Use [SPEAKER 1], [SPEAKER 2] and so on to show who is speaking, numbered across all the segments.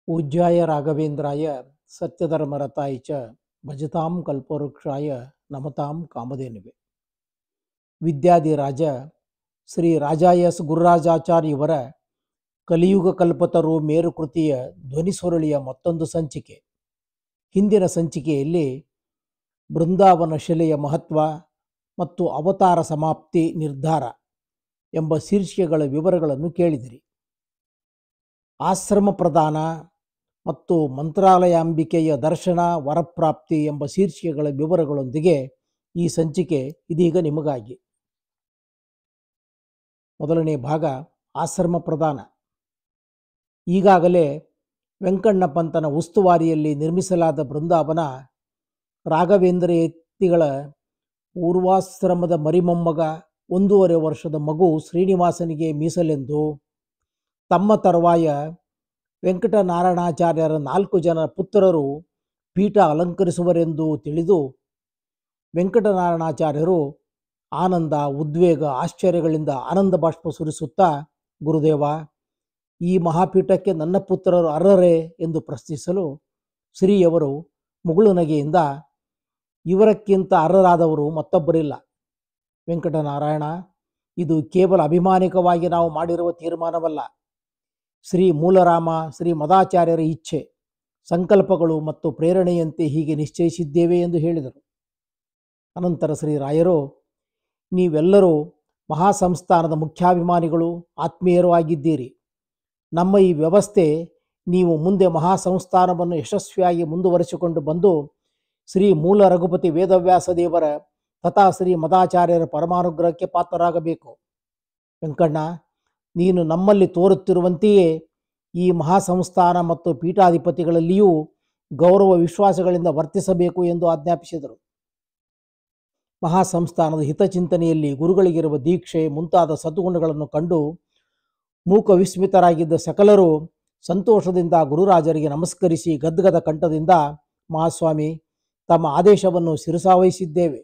[SPEAKER 1] पूज्याय राघवेंद्राय सत्यधर्मरताय च भजतां कल्पवृक्षाय नमतां कामधेनुवे. ವಿದ್ಯಾಧಿರಾಜ ಶ್ರೀ ರಾಜ ಎಸ್ ಗುರುರಾಜಾಚಾರ್ಯವರ ಕಲಿಯುಗ ಕಲ್ಪತರು ಮೇರುಕೃತಿಯ ಧ್ವನಿಸುರುಳಿಯ ಮತ್ತೊಂದು ಸಂಚಿಕೆ. ಹಿಂದಿನ ಸಂಚಿಕೆಯಲ್ಲಿ ಬೃಂದಾವನ ಶಿಲೆಯ ಮಹತ್ವ ಮತ್ತು ಅವತಾರ ಸಮಾಪ್ತಿ ನಿರ್ಧಾರ ಎಂಬ ಶೀರ್ಷಿಕೆಗಳ ವಿವರಗಳನ್ನು ಕೇಳಿದಿರಿ. ಆಶ್ರಮ ಪ್ರದಾನ ಮತ್ತು ಮಂತ್ರಾಲಯಾಂಬಿಕೆಯ ದರ್ಶನ ವರಪ್ರಾಪ್ತಿ ಎಂಬ ಶೀರ್ಷಿಕೆಗಳ ವಿವರಗಳೊಂದಿಗೆ ಈ ಸಂಚಿಕೆ ಇದೀಗ ನಿಮಗಾಗಿ. ಮೊದಲನೇ ಭಾಗ ಆಶ್ರಮ ಪ್ರದಾನ. ಈಗಾಗಲೇ ವೆಂಕಣ್ಣ ಪಂತನ ಉಸ್ತುವಾರಿಯಲ್ಲಿ ನಿರ್ಮಿಸಲಾದ ಬೃಂದಾವನ ರಾಘವೇಂದ್ರ ಯತಿಗಳ ಪೂರ್ವಾಶ್ರಮದ ಮರಿಮೊಮ್ಮಗ 1.5 ವರ್ಷದ ಮಗು ಶ್ರೀನಿವಾಸನಿಗೆ ಮೀಸಲೆಂದು ತಮ್ಮ ತರುವಾಯ ವೆಂಕಟನಾರಾಯಣಾಚಾರ್ಯರ 4 ಜನ ಪುತ್ರರು ಪೀಠ ಅಲಂಕರಿಸುವರೆಂದು ತಿಳಿದು ವೆಂಕಟನಾರಾಯಣಾಚಾರ್ಯರು ಆನಂದ, ಉದ್ವೇಗ, ಆಶ್ಚರ್ಯಗಳಿಂದ ಆನಂದ ಬಾಷ್ಪ ಸುರಿಸುತ್ತಾ, ಗುರುದೇವ, ಈ ಮಹಾಪೀಠಕ್ಕೆ ನನ್ನ ಪುತ್ರರು ಅರ್ಹರೇ ಎಂದು ಪ್ರಶ್ನಿಸಲು ಶ್ರೀಯವರು ಮುಗುಳು ನಗೆಯಿಂದ, ಇವರಕ್ಕಿಂತ ಅರ್ಹರಾದವರು ಮತ್ತೊಬ್ಬರಿಲ್ಲ ವೆಂಕಟನಾರಾಯಣ, ಇದು ಕೇವಲ ಅಭಿಮಾನಿಕವಾಗಿ ನಾವು ಮಾಡಿರುವ ತೀರ್ಮಾನವಲ್ಲ. ಶ್ರೀ ಮೂಲರಾಮ, ಶ್ರೀ ಮದಾಚಾರ್ಯರ ಇಚ್ಛೆ, ಸಂಕಲ್ಪಗಳು ಮತ್ತು ಪ್ರೇರಣೆಯಂತೆ ಹೀಗೆ ನಿಶ್ಚಯಿಸಿದ್ದೇವೆ ಎಂದು ಹೇಳಿದರು. ಅನಂತರ ಶ್ರೀರಾಯರು, ನೀವೆಲ್ಲರೂ ಮಹಾಸಂಸ್ಥಾನದ ಮುಖ್ಯಾಭಿಮಾನಿಗಳು, ಆತ್ಮೀಯರು ಆಗಿದ್ದೀರಿ. ನಮ್ಮ ಈ ವ್ಯವಸ್ಥೆ ನೀವು ಮುಂದೆ ಮಹಾಸಂಸ್ಥಾನವನ್ನು ಯಶಸ್ವಿಯಾಗಿ ಮುಂದುವರಿಸಿಕೊಂಡು ಬಂದು ಶ್ರೀ ಮೂಲ ರಘುಪತಿ ವೇದವ್ಯಾಸ ದೇವರ ತಥಾ ಶ್ರೀ ಮದಾಚಾರ್ಯರ ಪರಮಾನುಗ್ರಹಕ್ಕೆ ಪಾತ್ರರಾಗಬೇಕು. ವೆಂಕಣ್ಣ, ನೀನು ನಮ್ಮಲ್ಲಿ ತೋರುತ್ತಿರುವಂತೆಯೇ ಈ ಮಹಾಸಂಸ್ಥಾನ ಮತ್ತು ಪೀಠಾಧಿಪತಿಗಳಲ್ಲಿಯೂ ಗೌರವ ವಿಶ್ವಾಸಗಳಿಂದ ವರ್ತಿಸಬೇಕು ಎಂದು ಆಜ್ಞಾಪಿಸಿದರು. ಮಹಾಸಂಸ್ಥಾನದ ಹಿತಚಿಂತನೆಯಲ್ಲಿ ಗುರುಗಳಿಗಿರುವ ದೀಕ್ಷೆ ಮುಂತಾದ ಸದ್ಗುಣಗಳನ್ನು ಕಂಡು ಮೂಕ ವಿಸ್ಮಿತರಾಗಿದ್ದ ಸಕಲರು ಸಂತೋಷದಿಂದ ಗುರುರಾಜರಿಗೆ ನಮಸ್ಕರಿಸಿ ಗದ್ಗದ ಕಂಠದಿಂದ, ಮಹಾಸ್ವಾಮಿ, ತಮ್ಮ ಆದೇಶವನ್ನು ಶಿರಸಾವಹಿಸಿದ್ದೇವೆ.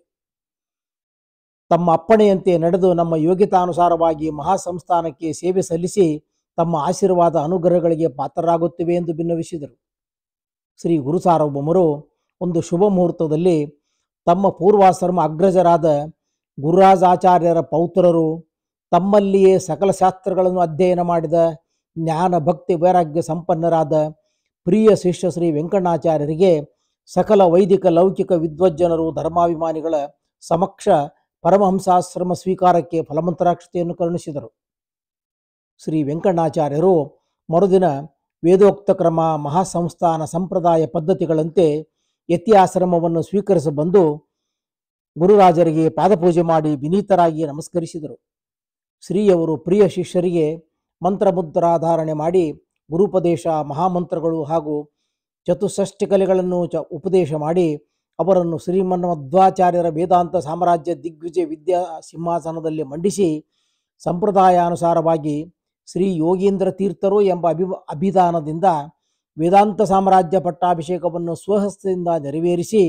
[SPEAKER 1] ತಮ್ಮ ಅಪ್ಪಣೆಯಂತೆ ನಡೆದು ನಮ್ಮ ಯೋಗ್ಯತಾನುಸಾರವಾಗಿ ಮಹಾಸಂಸ್ಥಾನಕ್ಕೆ ಸೇವೆ ಸಲ್ಲಿಸಿ ತಮ್ಮ ಆಶೀರ್ವಾದ ಅನುಗ್ರಹಗಳಿಗೆ ಪಾತ್ರರಾಗುತ್ತಿವೆ ಎಂದು ಭಿನ್ನವಿಸಿದರು. ಶ್ರೀ ಗುರು ಸಾರ್ವಭೌಮರು ಒಂದು ಶುಭ ಮುಹೂರ್ತದಲ್ಲಿ ತಮ್ಮ ಪೂರ್ವಾಶ್ರಮ ಅಗ್ರಜರಾದ ಗುರುರಾಜಾಚಾರ್ಯರ ಪೌತ್ರರು, ತಮ್ಮಲ್ಲಿಯೇ ಸಕಲ ಶಾಸ್ತ್ರಗಳನ್ನು ಅಧ್ಯಯನ ಮಾಡಿದ ಜ್ಞಾನ ಭಕ್ತಿ ವೈರಾಗ್ಯ ಸಂಪನ್ನರಾದ ಪ್ರಿಯ ಶಿಷ್ಯ ಶ್ರೀ ವೆಂಕಣ್ಣಾಚಾರ್ಯರಿಗೆ ಸಕಲ ವೈದಿಕ ಲೌಕಿಕ ವಿದ್ವಜ್ಜನರು ಧರ್ಮಾಭಿಮಾನಿಗಳ ಸಮಕ್ಷ ಪರಮಹಂಸಾಶ್ರಮ ಸ್ವೀಕಾರಕ್ಕೆ ಫಲಮಂತ್ರಾಕ್ಷತೆಯನ್ನು ಕರುಣಿಸಿದರು. ಶ್ರೀ ವೆಂಕಣ್ಣಾಚಾರ್ಯರು ಮರುದಿನ ವೇದೋಕ್ತ ಕ್ರಮ ಮಹಾಸಂಸ್ಥಾನ ಸಂಪ್ರದಾಯ ಪದ್ಧತಿಗಳಂತೆ ಯತ್ಯಾಶ್ರಮವನ್ನು ಸ್ವೀಕರಿಸಬಂದು ಗುರುರಾಜರಿಗೆ ಪಾದಪೂಜೆ ಮಾಡಿ ವಿನೀತರಾಗಿ ನಮಸ್ಕರಿಸಿದರು. ಶ್ರೀಯವರು ಪ್ರಿಯ ಶಿಷ್ಯರಿಗೆ ಮಂತ್ರಮುದ್ರಾಧಾರಣೆ ಮಾಡಿ ಗುರುಪದೇಶ, ಮಹಾಮಂತ್ರಗಳು ಹಾಗೂ ಚತುಷ್ಷಷ್ಟಿ ಕಲೆಗಳನ್ನು ಉಪದೇಶ ಮಾಡಿ ಅವರನ್ನು ಶ್ರೀಮನ್ಮಧ್ವಾಚಾರ್ಯರ ವೇದಾಂತ ಸಾಮ್ರಾಜ್ಯ ದಿಗ್ವಿಜಯ ವಿದ್ಯಾ ಸಿಂಹಾಸನದಲ್ಲಿ ಮಂಡಿಸಿ ಸಂಪ್ರದಾಯಾನುಸಾರವಾಗಿ ಶ್ರೀ ಯೋಗೀಂದ್ರ ತೀರ್ಥರು ಎಂಬ ಅಭಿಧಾನದಿಂದ ವೇದಾಂತ ಸಾಮ್ರಾಜ್ಯ ಪಟ್ಟಾಭಿಷೇಕವನ್ನು ಸ್ವಹಸ್ತದಿಂದ ನೆರವೇರಿಸಿ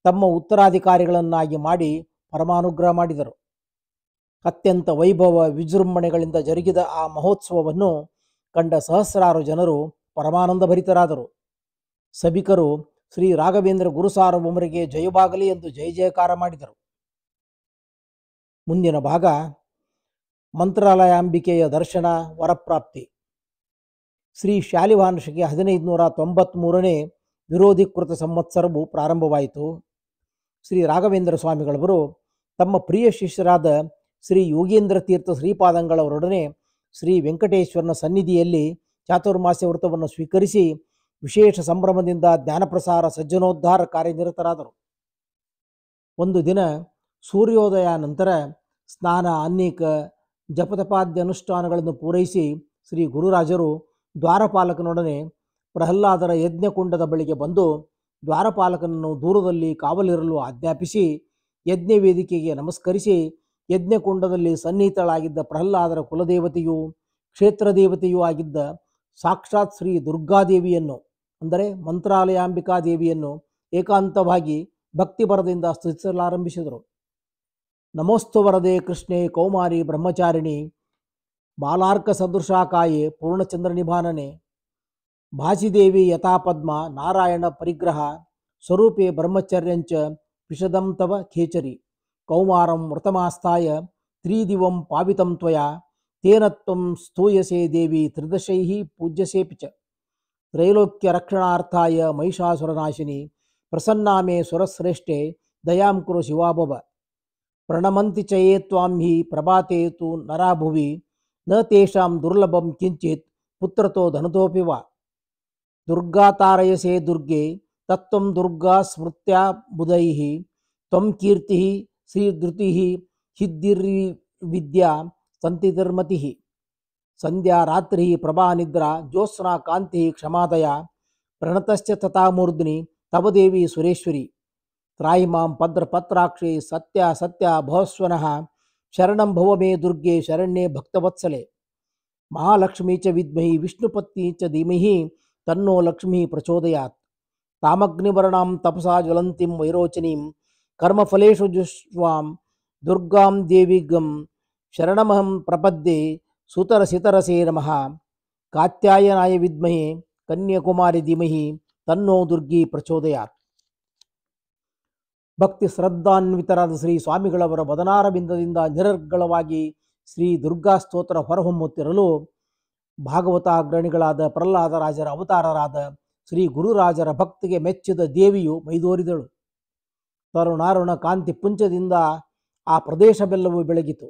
[SPEAKER 1] ತಮ್ಮ ಉತ್ತರಾಧಿಕಾರಿಗಳನ್ನಾಗಿ ಮಾಡಿ ಪರಮಾನುಗ್ರಹ ಮಾಡಿದರು. ಅತ್ಯಂತ ವೈಭವ ವಿಜೃಂಭಣೆಗಳಿಂದ ಜರುಗಿದ ಆ ಮಹೋತ್ಸವವನ್ನು ಕಂಡ ಸಹಸ್ರಾರು ಜನರು ಪರಮಾನಂದ ಭರಿತರಾದರು. ಸಭಿಕರು ಶ್ರೀ ರಾಘವೇಂದ್ರ ಗುರು ಸಾರ್ವಭೌಮರಿಗೆ ಜಯವಾಗಲಿ ಎಂದು ಜಯ ಜಯಕಾರ ಮಾಡಿದರು. ಮುಂದಿನ ಭಾಗ ಮಂತ್ರಾಲಯಾಂಬಿಕೆಯ ದರ್ಶನ ವರಪ್ರಾಪ್ತಿ. ಶ್ರೀ ಶಾಲಿವಾರ್ಷಿಕ 1593ನೇ ವಿರೋಧೀಕೃತ ಸಂವತ್ಸರವು ಪ್ರಾರಂಭವಾಯಿತು. ಶ್ರೀ ರಾಘವೇಂದ್ರ ಸ್ವಾಮಿಗಳವರು ತಮ್ಮ ಪ್ರಿಯ ಶಿಷ್ಯರಾದ ಶ್ರೀ ಯೋಗೇಂದ್ರ ತೀರ್ಥ ಶ್ರೀಪಾದಂಗಳವರೊಡನೆ ಶ್ರೀ ವೆಂಕಟೇಶ್ವರನ ಸನ್ನಿಧಿಯಲ್ಲಿ ಚಾತುರ್ಮಾಸ್ಯ ವ್ರತವನ್ನು ಸ್ವೀಕರಿಸಿ ವಿಶೇಷ ಸಂಭ್ರಮದಿಂದ ಜ್ಞಾನಪ್ರಸಾರ ಸಜ್ಜನೋದ್ಧಾರ ಕಾರ್ಯನಿರತರಾದರು. ಒಂದು ದಿನ ಸೂರ್ಯೋದಯ ನಂತರ ಸ್ನಾನ, ಅನ್ನೀಕ, ಜಪತಪಾದ್ಯ ಅನುಷ್ಠಾನಗಳನ್ನು ಪೂರೈಸಿ ಶ್ರೀ ಗುರುರಾಜರು ದ್ವಾರಪಾಲಕನೊಡನೆ ಪ್ರಹ್ಲಾದರ ಯಜ್ಞಕುಂಡದ ಬಳಿಗೆ ಬಂದು ದ್ವಾರಪಾಲಕನನ್ನು ದೂರದಲ್ಲಿ ಕಾವಲಿರಲು ಆಜ್ಞಾಪಿಸಿ ಯಜ್ಞ ವೇದಿಕೆಗೆ ನಮಸ್ಕರಿಸಿ ಯಜ್ಞಕುಂಡದಲ್ಲಿ ಸನ್ನಿಹಿತಳಾಗಿದ್ದ ಪ್ರಹ್ಲಾದರ ಕುಲದೇವತೆಯೂ ಕ್ಷೇತ್ರ ದೇವತೆಯೂ ಆಗಿದ್ದ ಸಾಕ್ಷಾತ್ ಶ್ರೀ ದುರ್ಗಾದೇವಿಯನ್ನು, ಅಂದರೆ ಮಂತ್ರಾಲಯಾಂಬಿಕಾದೇವಿಯನ್ನು ಏಕಾಂತವಾಗಿ ಭಕ್ತಿಭರದಿಂದ ಸ್ತುತಿಸಲಾರಂಭಿಸಿದರು. ನಮೋಸ್ತು ವರದೆ ಕೃಷ್ಣೆ ಕೌಮಾರಿ ಬ್ರಹ್ಮಚಾರಿಣಿ ಬಾಲಾರ್ಕ ಸದೃಶಾಕಾಯೆ ಪೂರ್ಣಚಂದ್ರ ನಿಭಾನನೆ ಭಾಸಿದೇವಿ ಯಥಾ ಪದ್ಮ ನಾರಾಯಣ ಪರಿಗ್ರಹ ಸ್ವರೂಪೇ ಬ್ರಹ್ಮಚರ್ಯಂಚ ವಿಶದಂ ತವ ಖೇಚರಿ ಕೌಮಾರಂ ಮೃತಮಾಸ್ಥಾಯ ತ್ರಿದಿವಂ ಪಾವಿತಂ ತ್ವಯಾ ತೇನ ತ್ವಂ ಸ್ತೂಯಸೆ ದೇವಿ ತ್ರಿದಶೈಃ ಪೂಜ್ಯಸೇಪಿ ಚ ತ್ರೈಲೋಕ್ಯ ರಕ್ಷಣಾರ್ಥಾಯ ಮಹಿಷಾಸುರನಾಶಿನಿ ಪ್ರಸನ್ನಾ ಮೇ ಸುರಶ್ರೇಷ್ಠೆ ದಯಾಂ ಕುರು ಶಿವಾಭವ ಪ್ರಣಮಂತಿ ಚ ಯೇ ತ್ವಾಂ ಹಿ ಪ್ರಭಾತೆ ತು ನರಾ ಭುವಿ ನ ತೇಷಾಂ ದುರ್ಲಭಂ ಕಿಂಚಿತ್ ಪುತ್ರತೋ ಧನತೋಪಿ ವಾ ದುರ್ಗಾ ತಾರಯಸೆ ದುರ್ಗೆ ತತ್ವಂ ದುರ್ಗಾ ಸ್ಮೃತ್ಯಾ ಬುಧೈಃ ತ್ವಂ ಕೀರ್ತಿಃ ಶ್ರೀಧೃತಿಃ ಸಿದ್ಧಿರ್ವಿದ್ಯಾ ಸಂತಿರ್ಮತಿಃ ಸಂಧ್ಯಾ ರಾತ್ರಿ ಪ್ರಭಾ ನಿದ್ರಾ ಜ್ಯೋತ್ಸ್ನಾ ಕಾಂತಿ ಕ್ಷಮಾದಯ ಪ್ರಣತಶ್ಚ ತಥಾ ಮೂರ್ಧ್ನಿ ತವ ದೇವಿ ಸುರೇಶ್ವರಿ ತ್ರಾಯಿ ಮಾಂ ಪದ್ರಪತ್ರಾಕ್ಷಿ ಸತ್ಯ ಸತ್ಯ ಭವಸ್ವನಃ ಶರಣಂ ಭವ ಮೇ ದುರ್ಗೆ ಶರಣ್ಯೇ ಭಕ್ತವತ್ಸಲೆ ಮಹಾಲಕ್ಷ್ಮೀ ಚ ವಿದ್ಮಹಿ ವಿಷ್ಣುಪತ್ನಿ ಚ ಧೀಮಹಿ ತನ್ನೋ ಲಕ್ಷ್ಮೀ ಪ್ರಚೋದಯಾತ್ ತಾಮಗ್ನಿವರ್ಣಾಂ ತಪಸಾ ಜ್ವಲಂತಿಂ ವೈರೋಚನೀಂ ಕರ್ಮಫಲೇಷು ಜುಷ್ವಾಂ ದುರ್ಗಾಂ ದೇವಿಗಂ ಶರಣಮಹಂ ಪ್ರಪದ್ಯೆ ಸುತರಸಿತರಸೇ ನಮಃ ಕಾತ್ಯಾಯನಾಯ ವಿದ್ಮಹಿ ಕನ್ಯಾಕುಮಾರಿ ಧೀಮಹಿ ತನ್ನೋ ದುರ್ಗಿ ಪ್ರಚೋದಯಾತ್. ಭಕ್ತಿ ಶ್ರದ್ಧಾನ್ವಿತರಾದ ಶ್ರೀ ಸ್ವಾಮಿಗಳವರ ವದನಾರಬಿಂದದಿಂದ ನಿರರ್ಗಳವಾಗಿ ಶ್ರೀ ದುರ್ಗಾ ಸ್ತೋತ್ರ ಹೊರಹೊಮ್ಮುತ್ತಿರಲು ಭಾಗವತ ಅಗ್ರಣಿಗಳಾದ ಪ್ರಹ್ಲಾದರಾಜರ ಅವತಾರರಾದ ಶ್ರೀ ಗುರುರಾಜರ ಭಕ್ತಿಗೆ ಮೆಚ್ಚಿದ ದೇವಿಯು ಮೈದೋರಿದಳು. ತರುಣಾರುಣ ಕಾಂತಿ ಪುಂಚದಿಂದ ಆ ಪ್ರದೇಶವೆಲ್ಲವೂ ಬೆಳಗಿತು.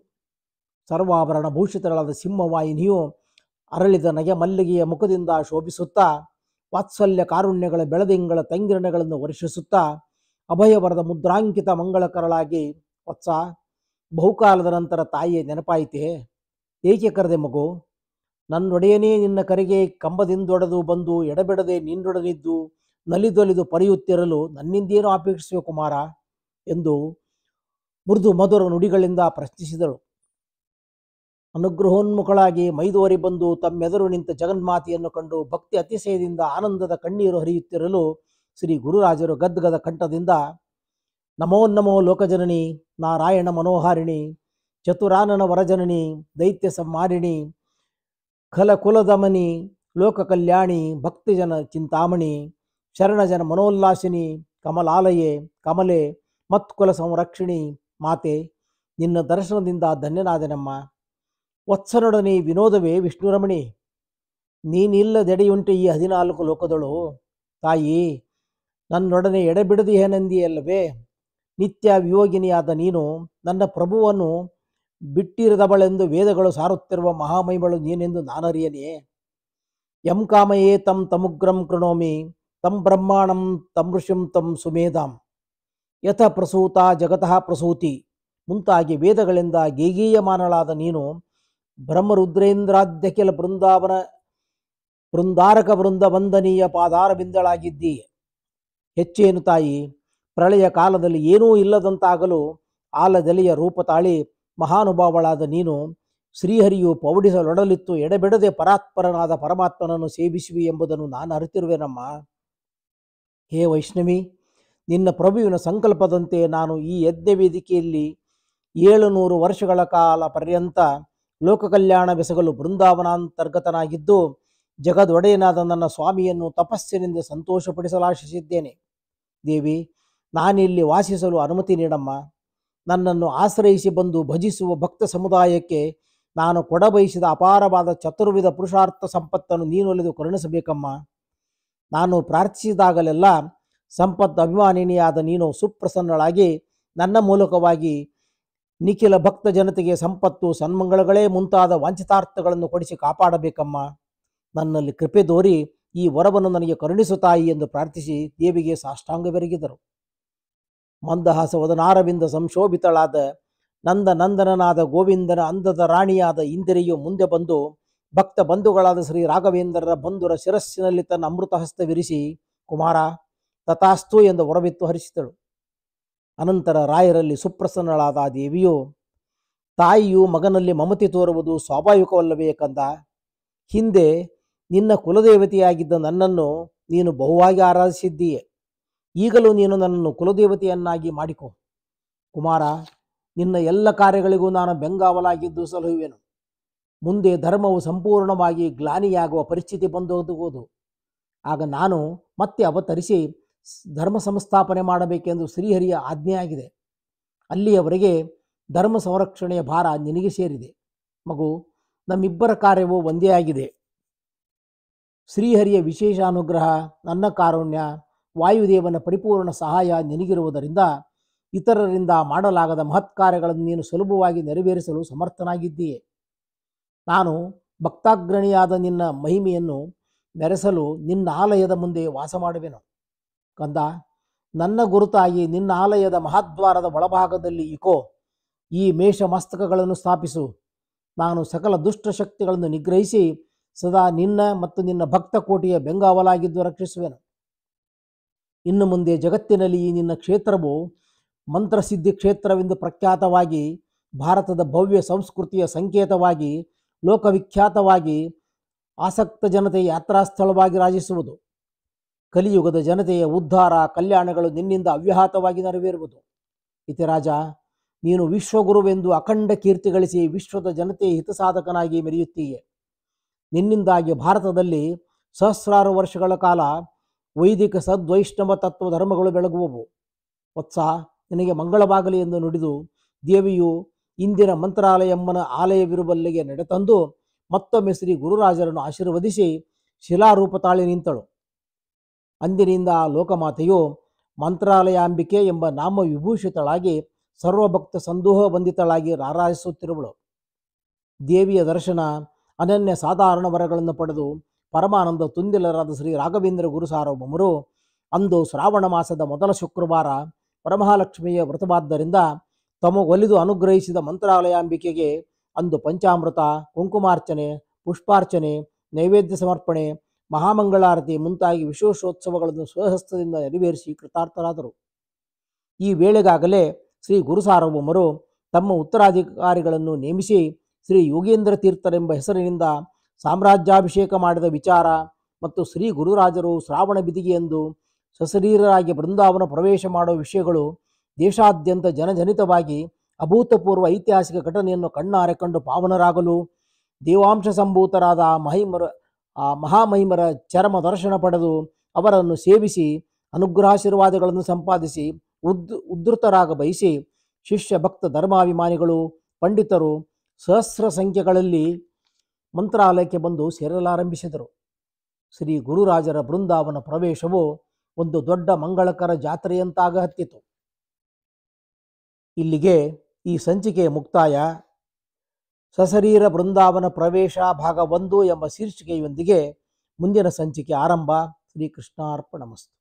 [SPEAKER 1] ಸರ್ವಾಭರಣ ಭೂಷಿತಳಾದ ಸಿಂಹವಾಹಿನಿಯು ಅರಳಿದ ನಗೆ ಮಲ್ಲಿಗೆಯ ಮುಖದಿಂದ ಶೋಭಿಸುತ್ತಾ ವಾತ್ಸಲ್ಯ ಕಾರುಣ್ಯಗಳ ಬೆಳದಿಂಗಳ ತಂಗಿರಣಗಳನ್ನು ವರ್ಷಿಸುತ್ತಾ ಅಭಯವರದ ಮುದ್ರಾಂಕಿತ ಮಂಗಳಕರಳಾಗಿ ವತ್ಸ, ಬಹುಕಾಲದ ನಂತರ ತಾಯಿಯ ನೆನಪಾಯಿತೆ, ಏಕೆ ಕರೆದೆ ಮಗು? ನನ್ನೊಡೆಯನೇ ನಿನ್ನ ಕರೆಗೆ ಕಂಬದಿಂದೊಡೆದು ಬಂದು ಎಡಬಿಡದೆ ನಿನ್ನೊಡನಿದ್ದು ನಲಿದೊಲಿದು ಪಡೆಯುತ್ತಿರಲು ನನ್ನಿಂದೇನೋ ಅಪೇಕ್ಷಿಸುವ ಕುಮಾರ ಎಂದು ಮೃದು ಮಧುರ ನುಡಿಗಳಿಂದ ಪ್ರಶ್ನಿಸಿದಳು. ಅನುಗ್ರಹೋನ್ಮುಖಳಾಗಿ ಮೈದೋರಿ ಬಂದು ತಮ್ಮೆದುರು ನಿಂತ ಜಗನ್ಮಾತೆಯನ್ನು ಕಂಡು ಭಕ್ತಿ ಅತಿಶಯದಿಂದ ಆನಂದದ ಕಣ್ಣೀರು ಹರಿಯುತ್ತಿರಲು ಶ್ರೀ ಗುರುರಾಜರು ಗದ್ಗದ ಕಂಠದಿಂದ ನಮೋ ನಮೋ ಲೋಕಜನನಿ ನಾರಾಯಣ ಮನೋಹಾರಿಣಿ ಚತುರಾನನ ವರಜನನಿ ದೈತ್ಯ ಸಂಹಾರಿಣಿ ಖಲಕುಲದಮನಿ ಲೋಕ ಕಲ್ಯಾಣಿ ಭಕ್ತಿಜನ ಚಿಂತಾಮಣಿ ಶರಣಜನ ಮನೋಲ್ಲಾಸಿನಿ ಕಮಲಾಲಯೇ ಕಮಲೆ ಮತ್ಕುಲ ಸಂರಕ್ಷಿಣಿ ಮಾತೆ, ನಿನ್ನ ದರ್ಶನದಿಂದ ಧನ್ಯನಾದೆನಮ್ಮ. ವತ್ಸನೊಡನೆ ವಿನೋದವೇ ವಿಷ್ಣುರಮಣಿ, ನೀನಿಲ್ಲದೆಡೆಯುಂಟು ಈ 14 ಲೋಕದಳು. ತಾಯಿ, ನನ್ನೊಡನೆ ಎಡೆಬಿಡದಿಯೇನೆಂದಿಯಲ್ಲವೇ? ನಿತ್ಯ ವಿಯೋಗಿನಿಯಾದ ನೀನು ನನ್ನ ಪ್ರಭುವನ್ನು ಬಿಟ್ಟಿರದವಳೆಂದು ವೇದಗಳು ಸಾರುತ್ತಿರುವ ಮಹಾಮಹಿಮಳು ನೀನೆಂದು ನಾನರಿಯನೇ? ಯಂ ಕಾಮಯೇ ತಂ ತಮುಗ್ರಂ ಕೃಣೋಮಿ ತಂ ಬ್ರಹ್ಮಾಣಂ ತಂ ಋಷಿಂ ತಂ ಸುಮೇಧಾಂ ಯಥ ಪ್ರಸೂತ ಜಗತಃ ಪ್ರಸೂತಿ ಮುಂತಾಗಿ ವೇದಗಳಿಂದ ಗೇಗೀಯಮಾನಳಾದ ನೀನು ಬ್ರಹ್ಮರುದ್ರೇಂದ್ರಾದ್ಯಖಿಲ ಬೃಂದಾರಕ ವೃಂದ ವಂದನೀಯ ಪಾದಾರ ಬಿಂದಳಾಗಿದ್ದೀ. ಹೆಚ್ಚೇನು ತಾಯಿ, ಪ್ರಳಯ ಕಾಲದಲ್ಲಿ ಏನೂ ಇಲ್ಲದಂತಾಗಲು ಆಲದೆಲೆಯ ರೂಪ ತಾಳಿ ಮಹಾನುಭಾವಳಾದ ನೀನು ಶ್ರೀಹರಿಯು ಪೌಡಿಸಲೊಡಲಿತ್ತು ಎಡೆಬಿಡದೆ ಪರಾತ್ಪರನಾದ ಪರಮಾತ್ಮನನ್ನು ಸೇವಿಸುವಿ ಎಂಬುದನ್ನು ನಾನು ಅರಿತಿರುವೆನಮ್ಮ. ಹೇ ವೈಷ್ಣವಿ, ನಿನ್ನ ಪ್ರಭುವಿನ ಸಂಕಲ್ಪದಂತೆ ನಾನು ಈ ಯಜ್ಞ ವೇದಿಕೆಯಲ್ಲಿ 700 ವರ್ಷಗಳ ಕಾಲ ಪರ್ಯಂತ ಲೋಕ ಕಲ್ಯಾಣ ಬೆಸಗಲು ಬೃಂದಾವನಾಂತರ್ಗತನಾಗಿದ್ದು ಜಗದೊಡೆಯನಾದ ನನ್ನ ಸ್ವಾಮಿಯನ್ನು ತಪಸ್ಸಿನಿಂದ ಸಂತೋಷಪಡಿಸಲಾಶಿಸಿದ್ದೇನೆ. ದೇವಿ, ನಾನಿಲ್ಲಿ ವಾಸಿಸಲು ಅನುಮತಿ ನೀಡಮ್ಮ. ನನ್ನನ್ನು ಆಶ್ರಯಿಸಿ ಬಂದು ಭಜಿಸುವ ಭಕ್ತ ಸಮುದಾಯಕ್ಕೆ ನಾನು ಕೊಡಬಯಸಿದ ಅಪಾರವಾದ ಚತುರ್ವಿಧ ಪುರುಷಾರ್ಥ ಸಂಪತ್ತನ್ನು ನೀನೊಲಿದು ಕರುಣಿಸಬೇಕಮ್ಮ. ನಾನು ಪ್ರಾರ್ಥಿಸಿದಾಗಲೆಲ್ಲ ಸಂಪತ್ ಅಭಿಮಾನಿನಿಯಾದ ನೀನು ಸುಪ್ರಸನ್ನಳಾಗಿ ನನ್ನ ಮೂಲಕವಾಗಿ ನಿಖಿಲ ಭಕ್ತ ಜನತೆಗೆ ಸಂಪತ್ತು ಸನ್ಮಂಗಳಗಳೇ ಮುಂತಾದ ವಾಂಛಿತಾರ್ಥಗಳನ್ನು ಕೊಡಿಸಿ ಕಾಪಾಡಬೇಕಮ್ಮ. ನನ್ನಲ್ಲಿ ಕೃಪೆ ತೋರಿ ಈ ವರವನ್ನು ನನಗೆ ಕರುಣಿಸುತ್ತಾಯಿ ಎಂದು ಪ್ರಾರ್ಥಿಸಿ ದೇವಿಗೆ ಸಾಷ್ಟಾಂಗವೆರಗಿದರು. ಮಂದಹಾಸ ವದನಾರವಿಂದ ಸಂಶೋಭಿತಳಾದ ನಂದನಂದನನಾದ ಗೋವಿಂದನ ಅಂದದ ರಾಣಿಯಾದ ಇಂದಿರೆಯು ಮುಂದೆ ಬಂದು ಭಕ್ತ ಬಂಧುಗಳಾದ ಶ್ರೀ ರಾಘವೇಂದ್ರರ ಬಂಧುರ ಶಿರಸ್ಸಿನಲ್ಲಿ ತನ್ನ ಅಮೃತ ಹಸ್ತವಿರಿಸಿ ಕುಮಾರ ತಥಾಸ್ತು ಎಂದು ಹೊರಬಿತ್ತು ಹರಿಸಿದಳು. ಅನಂತರ ರಾಯರಲ್ಲಿ ಸುಪ್ರಸನ್ನಳಾದ ದೇವಿಯು, ತಾಯಿಯು ಮಗನಲ್ಲಿ ಮಮತೆ ತೋರುವುದು ಸ್ವಾಭಾವಿಕವಲ್ಲವೇ ಕಂದ? ಹಿಂದೆ ನಿನ್ನ ಕುಲದೇವತೆಯಾಗಿದ್ದ ನನ್ನನ್ನು ನೀನು ಬಹುವಾಗಿ ಆರಾಧಿಸಿದ್ದೀಯೆ. ಈಗಲೂ ನೀನು ನನ್ನನ್ನು ಕುಲದೇವತೆಯನ್ನಾಗಿ ಮಾಡಿಕೊ. ಕುಮಾರ, ನಿನ್ನ ಎಲ್ಲ ಕಾರ್ಯಗಳಿಗೂ ನಾನು ಬೆಂಗಾವಲಾಗಿದ್ದು ಸಲಹುವೆನು. ಮುಂದೆ ಧರ್ಮವು ಸಂಪೂರ್ಣವಾಗಿ ಗ್ಲಾನಿಯಾಗುವ ಪರಿಸ್ಥಿತಿ ಬಂದೊದಗುವುದು. ಆಗ ನಾನು ಮತ್ತೆ ಅವತರಿಸಿ ಧರ್ಮ ಸಂಸ್ಥಾಪನೆ ಮಾಡಬೇಕೆಂದು ಶ್ರೀಹರಿಯ ಆಜ್ಞೆಯಾಗಿದೆ. ಅಲ್ಲಿಯವರೆಗೆ ಧರ್ಮ ಸಂರಕ್ಷಣೆಯ ಭಾರ ನಿನಗೆ ಸೇರಿದೆ. ಮಗು, ನಮ್ಮಿಬ್ಬರ ಕಾರ್ಯವೂ ಒಂದೇ ಆಗಿದೆ. ಶ್ರೀಹರಿಯ ವಿಶೇಷ ಅನುಗ್ರಹ, ನನ್ನ ಕಾರುಣ್ಯ, ವಾಯುದೇವನ ಪರಿಪೂರ್ಣ ಸಹಾಯ ನಿನಗಿರುವುದರಿಂದ ಇತರರಿಂದ ಮಾಡಲಾಗದ ಮಹತ್ಕಾರ್ಯಗಳನ್ನು ನೀನು ಸುಲಭವಾಗಿ ನೆರವೇರಿಸಲು ಸಮರ್ಥನಾಗಿದ್ದೀಯೆ. ನಾನು ಭಕ್ತಾಗ್ರಣಿಯಾದ ನಿನ್ನ ಮಹಿಮೆಯನ್ನು ಮೆರೆಸಲು ನಿನ್ನ ಆಲಯದ ಮುಂದೆ ವಾಸ ಮಾಡುವೆನು. ಕಂದ, ನನ್ನ ಗುರುತಾಗಿ ನಿನ್ನ ಆಲಯದ ಮಹಾದ್ವಾರದ ಒಳಭಾಗದಲ್ಲಿ ಇಕೋ ಈ ಮೇಷ ಮಸ್ತಕಗಳನ್ನು ಸ್ಥಾಪಿಸು. ನಾನು ಸಕಲ ದುಷ್ಟ ಶಕ್ತಿಗಳನ್ನು ನಿಗ್ರಹಿಸಿ ಸದಾ ನಿನ್ನ ಮತ್ತು ನಿನ್ನ ಭಕ್ತ ಕೋಟಿಯ ಬೆಂಗಾವಲಾಗಿದ್ದು ರಕ್ಷಿಸುವೆನು. ಇನ್ನು ಮುಂದೆ ಜಗತ್ತಿನಲ್ಲಿ ಈ ನಿನ್ನ ಕ್ಷೇತ್ರವು ಮಂತ್ರಸಿದ್ಧಿ ಕ್ಷೇತ್ರವೆಂದು ಪ್ರಖ್ಯಾತವಾಗಿ, ಭಾರತದ ಭವ್ಯ ಸಂಸ್ಕೃತಿಯ ಸಂಕೇತವಾಗಿ, ಲೋಕವಿಖ್ಯಾತವಾಗಿ, ಆಸಕ್ತ ಜನತೆಯ ಯಾತ್ರಾ ಸ್ಥಳವಾಗಿ ರಾಜಿಸುವುದು. ಕಲಿಯುಗದ ಜನತೆಯ ಉದ್ಧಾರ ಕಲ್ಯಾಣಗಳು ನಿನ್ನಿಂದ ಅವ್ಯಾಹತವಾಗಿ ನೆರವೇರುವುದು. ಇತಿರಾಜ, ನೀನು ವಿಶ್ವಗುರುವೆಂದು ಅಖಂಡ ಕೀರ್ತಿ ಗಳಿಸಿ ವಿಶ್ವದ ಜನತೆಯ ಹಿತಸಾಧಕನಾಗಿ ಮೆರೆಯುತ್ತೀಯೆ. ನಿನ್ನಿಂದಾಗಿ ಭಾರತದಲ್ಲಿ ಸಹಸ್ರಾರು ವರ್ಷಗಳ ಕಾಲ ವೈದಿಕ ಸದ್ವೈಷ್ಣವ ತತ್ವ ಧರ್ಮಗಳು ಬೆಳಗುವವು. ವತ್ಸ, ನಿನಗೆ ಮಂಗಳವಾಗಲಿ ಎಂದು ನುಡಿದು ದೇವಿಯು ಇಂದಿನ ಮಂತ್ರಾಲಯಮ್ಮನ ಆಲಯವಿರುವಲ್ಲಿಗೆ ನಡೆತಂದು ಮತ್ತೊಮ್ಮೆ ಶ್ರೀ ಗುರುರಾಜರನ್ನು ಆಶೀರ್ವದಿಸಿ ಶಿಲಾರೂಪ ತಾಳಿ ನಿಂತಳು. ಅಂದಿನಿಂದ ಆ ಲೋಕಮಾತೆಯು ಮಂತ್ರಾಲಯಾಂಬಿಕೆ ಎಂಬ ನಾಮ ವಿಭೂಷಿತಳಾಗಿ ಸರ್ವಭಕ್ತ ಸಂದೋಹ ಬಂಧಿತಳಾಗಿ ರಾರಾಜಿಸುತ್ತಿರುವಳು. ದೇವಿಯ ದರ್ಶನ, ಅನನ್ಯ ಸಾಧಾರಣ ವರಗಳನ್ನು ಪಡೆದು ಪರಮಾನಂದ ತುಂದಿಲರಾದ ಶ್ರೀ ರಾಘವೇಂದ್ರ ಗುರು ಸಾರ್ವಭೌಮರು ಅಂದು ಶ್ರಾವಣ ಮಾಸದ ಮೊದಲ ಶುಕ್ರವಾರ ವರಮಹಾಲಕ್ಷ್ಮಿಯ ವ್ರತವಾದ್ದರಿಂದ ತಮಗೊಲಿದು ಅನುಗ್ರಹಿಸಿದ ಮಂತ್ರಾಲಯಾಂಬಿಕೆಗೆ ಅಂದು ಪಂಚಾಮೃತ, ಕುಂಕುಮಾರ್ಚನೆ, ಪುಷ್ಪಾರ್ಚನೆ, ನೈವೇದ್ಯ ಸಮರ್ಪಣೆ, ಮಹಾಮಂಗಳಾರತಿ ಮುಂತಾಗಿ ವಿಶೇಷೋತ್ಸವಗಳನ್ನು ಸ್ವಹಸ್ತದಿಂದ ನೆರವೇರಿಸಿ ಕೃತಾರ್ಥರಾದರು. ಈ ವೇಳೆಗಾಗಲೇ ಶ್ರೀ ಗುರು ಸಾರ್ವಭೌಮರು ತಮ್ಮ ಉತ್ತರಾಧಿಕಾರಿಗಳನ್ನು ನೇಮಿಸಿ ಶ್ರೀ ಯೋಗೇಂದ್ರ ತೀರ್ಥರೆಂಬ ಹೆಸರಿನಿಂದ ಸಾಮ್ರಾಜ್ಯಾಭಿಷೇಕ ಮಾಡಿದ ವಿಚಾರ ಮತ್ತು ಶ್ರೀ ಗುರುರಾಜರು ಶ್ರಾವಣ ಬಿದಿಗೆಯಂದು ಸಶರೀರರಾಗಿ ಬೃಂದಾವನ ಪ್ರವೇಶ ಮಾಡುವ ವಿಷಯಗಳು ದೇಶಾದ್ಯಂತ ಜನಜನಿತವಾಗಿ ಅಭೂತಪೂರ್ವ ಐತಿಹಾಸಿಕ ಘಟನೆಯನ್ನು ಕಣ್ಣಾರೆ ಕಂಡು ಪಾವನರಾಗಲು ದೇವಾಂಶ ಸಂಭೂತರಾದ ಮಹಾಮಹಿಮರ ಚರಮ ದರ್ಶನ ಪಡೆದು ಅವರನ್ನು ಸೇವಿಸಿ ಅನುಗ್ರಹಾಶೀರ್ವಾದಗಳನ್ನು ಸಂಪಾದಿಸಿ ಉದ್ಧತರಾಗ ಬಯಸಿ ಶಿಷ್ಯ ಭಕ್ತ ಧರ್ಮಾಭಿಮಾನಿಗಳು ಪಂಡಿತರು ಸಹಸ್ರ ಸಂಖ್ಯೆಗಳಲ್ಲಿ ಮಂತ್ರಾಲಯಕ್ಕೆ ಬಂದು ಸೇರಲಾರಂಭಿಸಿದರು. ಶ್ರೀ ಗುರುರಾಜರ ಬೃಂದಾವನ ಪ್ರವೇಶವು ಒಂದು ದೊಡ್ಡ ಮಂಗಳಕರ ಜಾತ್ರೆಯಂತಾಗ ಹತ್ತಿತು. ಇಲ್ಲಿಗೆ ಈ ಸಂಚಿಕೆಯ ಮುಕ್ತಾಯ. ಸಶರೀರ ಬೃಂದಾವನ ಪ್ರವೇಶ ಭಾಗ 1 ಎಂಬ ಶೀರ್ಷಿಕೆಯೊಂದಿಗೆ ಮುಂದಿನ ಸಂಚಿಕೆ ಆರಂಭ. ಶ್ರೀಕೃಷ್ಣಾರ್ಪಣಮಸ್ತು.